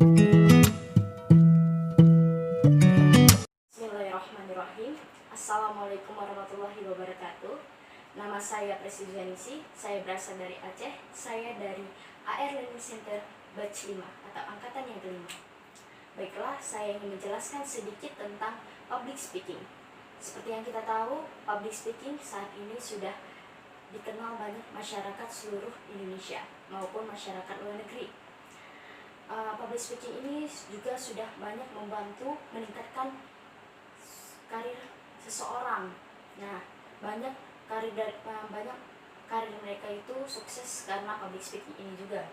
Bismillahirrahmanirrahim. Assalamualaikum warahmatullahi wabarakatuh. Nama saya Presidianisi, saya berasal dari Aceh. Saya dari AR Learning Center Batch 5 atau angkatan yang kelima. Baiklah, saya ingin menjelaskan sedikit tentang public speaking. Seperti yang kita tahu, public speaking saat ini sudah dikenal banyak masyarakat seluruh Indonesia maupun masyarakat luar negeri. Public speaking ini juga sudah banyak membantu meningkatkan karir seseorang. Nah, banyak karir mereka itu sukses karena public speaking ini juga.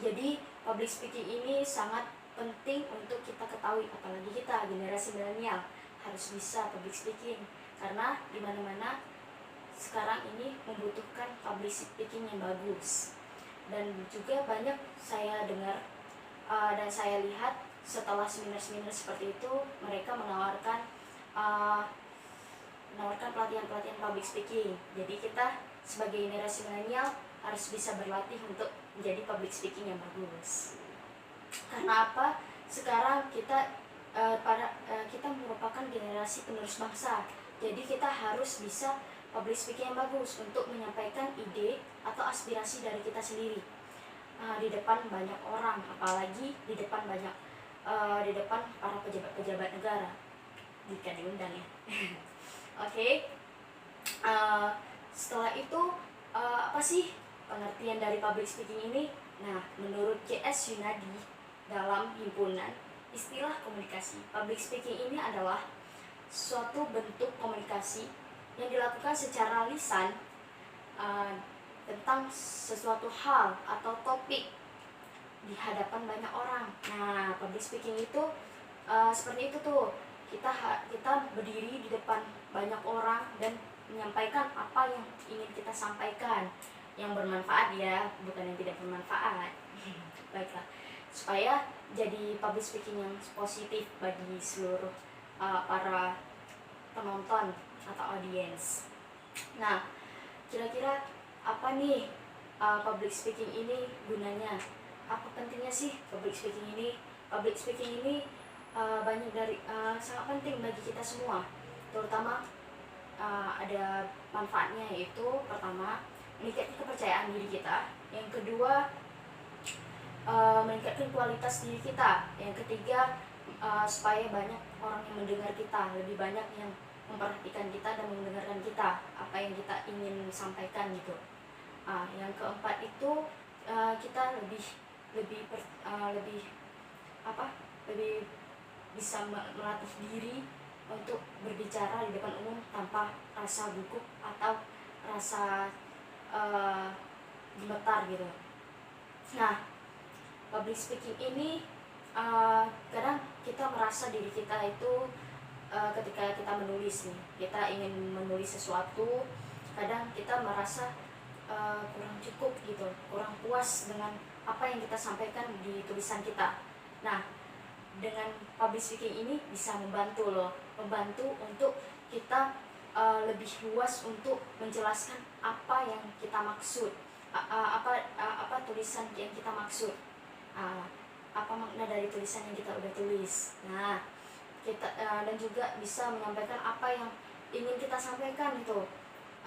Jadi public speaking ini sangat penting untuk kita ketahui, apalagi kita generasi milenial harus bisa public speaking karena di mana-mana sekarang ini membutuhkan public speaking yang bagus. Dan juga banyak saya dengar dan saya lihat setelah seminar-seminar seperti itu, mereka menawarkan pelatihan-pelatihan public speaking. Jadi kita sebagai generasi milenial harus bisa berlatih untuk menjadi public speaking yang bagus. Karena apa? Sekarang kita kita merupakan generasi penerus bangsa. Jadi kita harus bisa public speaking yang bagus untuk menyampaikan ide atau aspirasi dari kita sendiri di depan banyak orang, apalagi di depan para pejabat-pejabat negara jika diundang ya. Oke. Setelah itu apa sih pengertian dari public speaking ini? Nah, menurut C.S. Yunadi dalam himpunan istilah komunikasi, public speaking ini adalah suatu bentuk komunikasi yang dilakukan secara lisan tentang sesuatu hal atau topik di hadapan banyak orang. Nah, public speaking itu seperti itu tuh. Kita berdiri di depan banyak orang dan menyampaikan apa yang ingin kita sampaikan, yang bermanfaat ya, bukan yang tidak bermanfaat. Baiklah, supaya jadi public speaking yang positif bagi seluruh para penonton atau audiens. Nah, kira-kira apa nih public speaking ini gunanya? Apa pentingnya sih public speaking ini? Public speaking ini sangat penting bagi kita semua, terutama ada manfaatnya, yaitu pertama meningkatkan kepercayaan diri kita, yang kedua meningkatkan kualitas diri kita, yang ketiga supaya banyak orang yang mendengar kita, lebih banyak yang memperhatikan kita dan mendengarkan kita apa yang kita ingin sampaikan gitu. Yang keempat itu kita lebih bisa melatih diri untuk berbicara di depan umum tanpa rasa gugup atau rasa gemetar gitu. Nah, public speaking ini kadang kita merasa diri kita itu ketika kita menulis nih, kita ingin menulis sesuatu, kadang kita merasa kurang cukup gitu, kurang puas dengan apa yang kita sampaikan di tulisan kita. Nah, dengan public speaking ini bisa membantu untuk kita lebih luas untuk menjelaskan apa yang kita maksud, apa tulisan yang kita maksud, apa makna dari tulisan yang kita udah tulis. Nah, kita dan juga bisa menyampaikan apa yang ingin kita sampaikan itu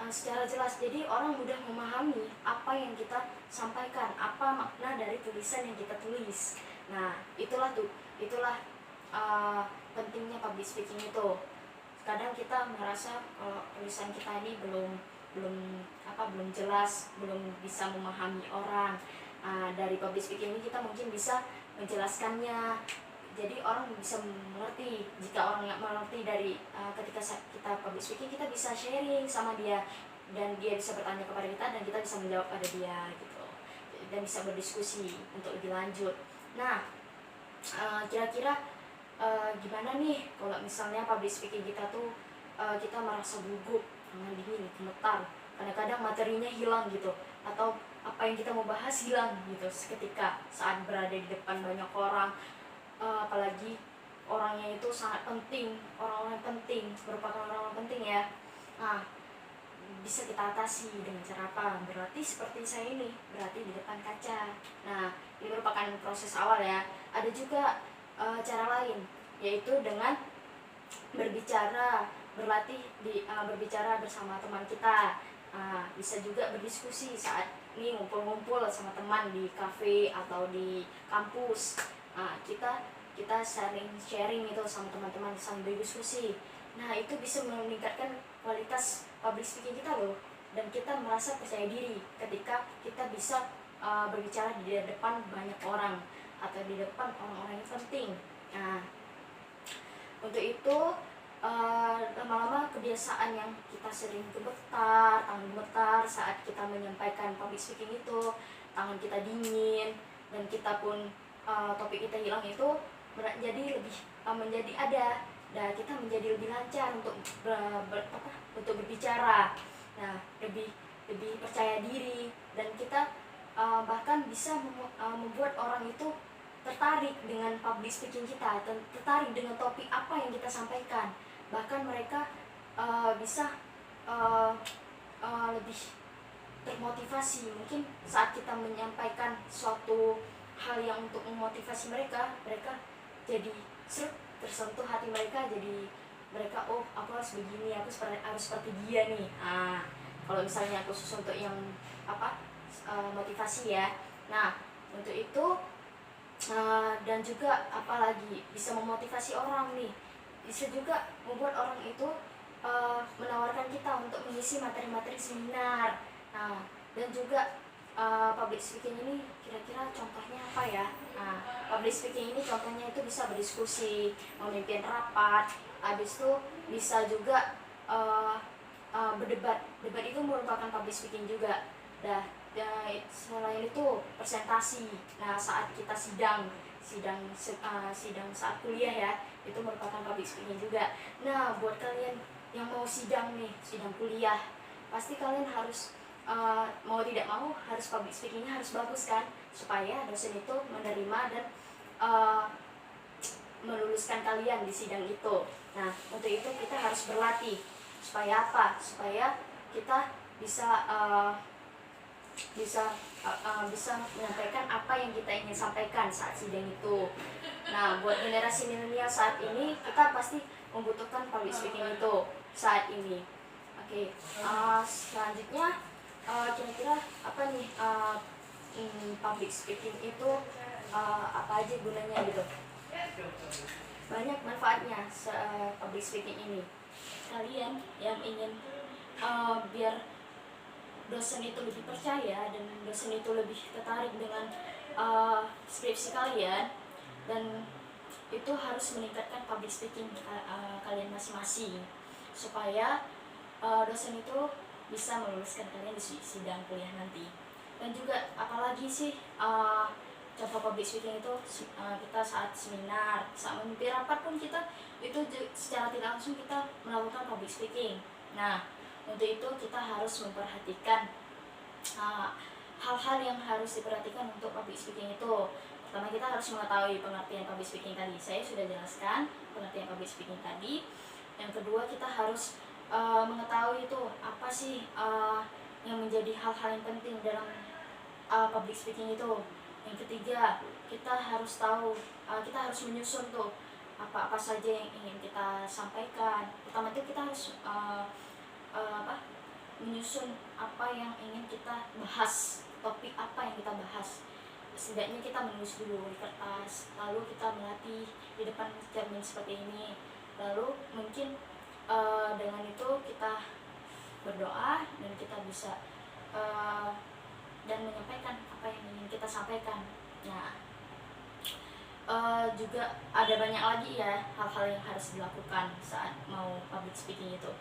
secara jelas, jadi orang mudah memahami apa yang kita sampaikan, apa makna dari tulisan yang kita tulis. Nah, itulah pentingnya public speaking itu. Kadang kita merasa kalau tulisan kita ini belum jelas, belum bisa memahami orang. Dari public speaking ini kita mungkin bisa menjelaskannya, jadi orang bisa mengerti. Jika orang nggak mengerti dari ketika kita public speaking, kita bisa sharing sama dia dan dia bisa bertanya kepada kita dan kita bisa menjawab pada dia gitu, dan bisa berdiskusi untuk lebih lanjut. Nah, kira-kira gimana nih kalau misalnya public speaking kita tuh kita merasa gugup, tangan dingin, gemetar, kadang-kadang materinya hilang gitu, atau apa yang kita mau bahas hilang gitu seketika saat berada di depan banyak orang. Apalagi orangnya itu sangat penting, orang-orang penting, merupakan orang-orang penting ya. Nah, bisa kita atasi dengan cara apa? Berarti seperti saya ini, berarti di depan kaca. Nah, ini merupakan proses awal ya. Ada juga cara lain, yaitu dengan berbicara, berlatih berbicara bersama teman kita. Bisa juga berdiskusi saat ini ngumpul-ngumpul sama teman di kafe atau di kampus. Kita sharing itu sama teman-teman sambil berdiskusi. Nah, itu bisa meningkatkan kualitas public speaking kita loh, dan kita merasa percaya diri ketika kita bisa berbicara di depan banyak orang atau di depan orang-orang yang penting. Nah, untuk itu lama-lama kebiasaan yang kita sering gemetar, tangan gemetar saat kita menyampaikan public speaking itu, tangan kita dingin, dan kita pun topik kita hilang itu jadi lebih menjadi ada, dan kita menjadi lebih lancar untuk untuk berbicara. Nah, lebih percaya diri, dan kita bahkan bisa membuat orang itu tertarik dengan public speaking kita, tertarik dengan topik apa yang kita sampaikan. Bahkan mereka bisa lebih termotivasi. Mungkin saat kita menyampaikan suatu hal yang untuk memotivasi mereka jadi tersentuh hati mereka, jadi mereka, oh aku harus begini, aku harus seperti dia nih. Kalau misalnya khusus untuk yang motivasi ya. Nah, untuk itu dan juga apalagi bisa memotivasi orang nih, bisa juga membuat orang itu menawarkan kita untuk mengisi materi-materi seminar. Nah, dan juga public speaking ini kira-kira contohnya apa ya? Public speaking ini contohnya itu bisa berdiskusi, memimpin rapat, habis itu bisa juga berdebat. Debat itu merupakan public speaking juga. Selain itu presentasi. Nah, saat kita sidang saat kuliah ya, itu merupakan public speaking juga. Nah, buat kalian yang mau sidang nih, sidang kuliah, pasti kalian harus mau tidak mau harus public speakingnya harus bagus kan, supaya dosen itu menerima dan meluluskan kalian di sidang itu. Nah, untuk itu kita harus berlatih. Supaya apa? Supaya kita bisa menyampaikan apa yang kita ingin sampaikan saat sidang itu. Nah, buat generasi milenial saat ini, kita pasti membutuhkan public speaking itu saat ini. Oke, selanjutnya kira-kira apa nih public speaking itu apa aja gunanya gitu? Banyak manfaatnya public speaking ini. Kalian yang ingin biar dosen itu lebih percaya dan dosen itu lebih tertarik dengan skripsi kalian, dan itu harus meningkatkan public speaking kalian masing-masing, supaya dosen itu bisa meluluskan kalian di sidang kuliah nanti. Dan juga apalagi sih contoh public speaking itu kita saat seminar, saat memimpin rapat pun kita itu secara tidak langsung kita melakukan public speaking. Nah, untuk itu kita harus memperhatikan hal-hal yang harus diperhatikan untuk public speaking itu. Pertama, kita harus mengetahui pengertian public speaking tadi. Saya sudah jelaskan pengertian public speaking tadi. Yang kedua, kita harus mengetahui itu apa sih yang menjadi hal-hal yang penting dalam public speaking itu. Yang ketiga, kita harus tahu, kita harus menyusun tuh apa saja yang ingin kita sampaikan. Pertama itu kita harus menyusun apa yang ingin kita bahas, topik apa yang kita bahas. Setidaknya kita menulis dulu di kertas, lalu kita melatih di depan cermin seperti ini. Lalu mungkin dengan itu kita berdoa dan kita bisa dan menyampaikan apa yang ingin kita sampaikan. Nah, juga ada banyak lagi ya hal-hal yang harus dilakukan saat mau public speaking itu.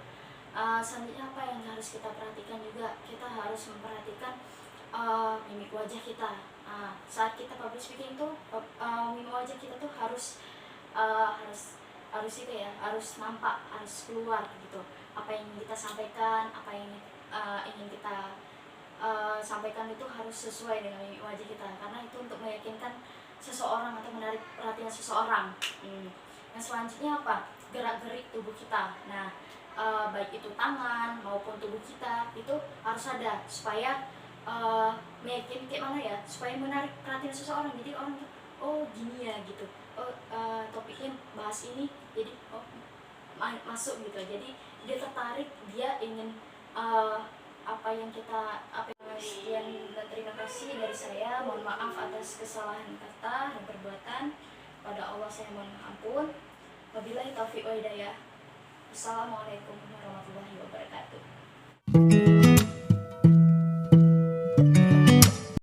Selanjutnya apa yang harus kita perhatikan juga, kita harus memperhatikan mimik wajah kita. Saat kita public speaking itu mimik wajah kita tuh harus itu ya, harus nampak, harus keluar gitu. Apa yang ingin kita sampaikan, apa yang ingin kita sampaikan itu harus sesuai dengan mimik wajah kita, karena itu untuk meyakinkan seseorang atau menarik perhatian seseorang. Yang selanjutnya apa? Gerak-gerik tubuh kita. Nah, baik itu tangan maupun tubuh kita itu harus ada supaya making kayak mana ya, supaya menarik perhatian seseorang. Jadi orang tuh oh gini ya gitu, oh topiknya bahas ini, jadi oh masuk gitu, jadi dia tertarik, dia ingin apa yang kita sekian dan terima kasih dari saya. Mohon maaf atas kesalahan kata dan perbuatan. Pada Allah saya mohon ampun. Wabillahi taufiq wa hidayah. Assalamualaikum warahmatullahi wabarakatuh.